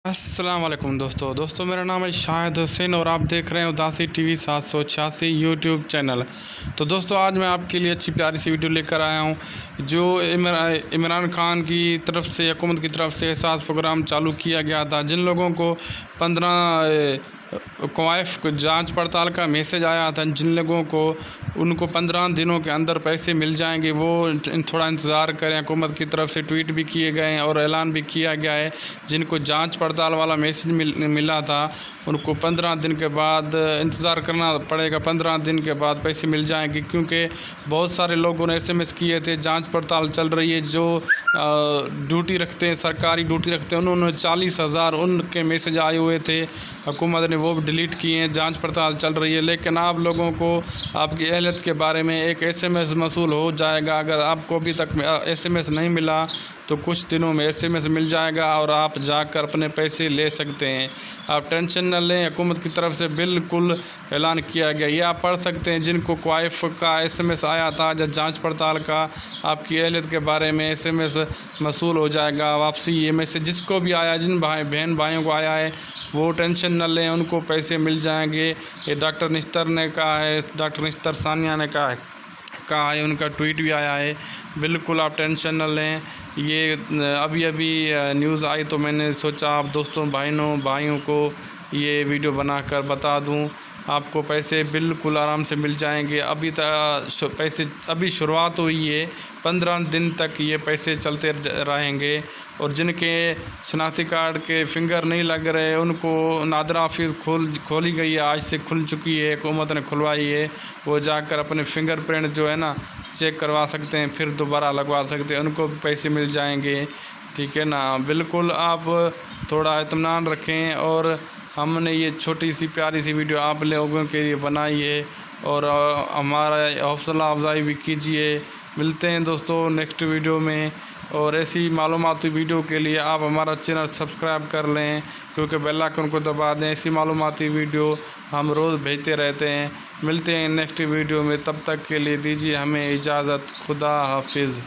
अस्सलाम वालेकुम दोस्तों मेरा नाम है शाहिद हुसैन और आप देख रहे हैं उदासी टीवी 786 यूट्यूब चैनल। तो दोस्तों आज मैं आपके लिए अच्छी प्यारी सी वीडियो लेकर आया हूं जो इमरान खान की तरफ से हुकूमत की तरफ से एहसास प्रोग्राम चालू किया गया था। जिन लोगों को 15 क्वाइफ जांच पड़ताल का मैसेज आया था, जिन लोगों को उनको 15 दिनों के अंदर पैसे मिल जाएंगे, वो थोड़ा इंतज़ार करें। हुकूमत की तरफ से ट्वीट भी किए गए हैं और ऐलान भी किया गया है। जिनको जांच पड़ताल वाला मैसेज मिला था उनको 15 दिन के बाद इंतज़ार करना पड़ेगा। 15 दिन के बाद पैसे मिल जाएंगे, क्योंकि बहुत सारे लोगों ने SMS किए थे। जांच पड़ताल चल रही है, जो ड्यूटी रखते हैं, सरकारी ड्यूटी रखते हैं, उन्होंने 40,000 उनके मैसेज आए हुए थे, हुकूमत ने वो भी डिलीट किए हैं। जांच पड़ताल चल रही है, लेकिन आप लोगों को आपकी अहलियत के बारे में एक SMS मसूल हो जाएगा। अगर आपको अभी तक SMS नहीं मिला तो कुछ दिनों में SMS मिल जाएगा और आप जाकर अपने पैसे ले सकते हैं। आप टेंशन न लें, हुकूमत की तरफ से बिल्कुल ऐलान किया गया। ये आप पढ़ सकते हैं। जिनको क्वाइफ का SMS आया था या जांच पड़ताल का आपकी अहलियत के बारे में SMS मसूल हो जाएगा वापसी। ये मैसेज जिसको भी आया, जिन भाइयों को आया है, वो टेंशन न लें, उनको पैसे मिल जाएंगे। ये डॉक्टर निश्तर ने कहा है, डॉक्टर निश्तर सानिया ने कहा है, उनका ट्वीट भी आया है। बिल्कुल आप टेंशन न लें। ये अभी न्यूज़ आई तो मैंने सोचा आप दोस्तों भाइयों को ये वीडियो बनाकर बता दूं। आपको पैसे बिल्कुल आराम से मिल जाएंगे। अभी शुरुआत हुई है, 15 दिन तक ये पैसे चलते रहेंगे। और जिनके शनाख्ती कार्ड के फिंगर नहीं लग रहे उनको नादरा ऑफिस खोली गई है, आज से खुल चुकी है, हुकूमत ने खुलवाई है। वो जाकर अपने फिंगरप्रिंट जो है ना चेक करवा सकते हैं, फिर दोबारा लगवा सकते हैं, उनको भी पैसे मिल जाएंगे। ठीक है ना। बिल्कुल आप थोड़ा इत्मीनान रखें। और हमने ये छोटी सी प्यारी सी वीडियो आप लोगों के लिए बनाई है और हमारा हौसला अफजाई भी कीजिए। मिलते हैं दोस्तों नेक्स्ट वीडियो में। और ऐसी मालूमाती वीडियो के लिए आप हमारा चैनल सब्सक्राइब कर लें, क्योंकि बेल आइकन को दबा दें। ऐसी मालूमाती वीडियो हम रोज़ भेजते रहते हैं। मिलते हैं नेक्स्ट वीडियो में, तब तक के लिए दीजिए हमें इजाज़त। खुदा हाफिज़।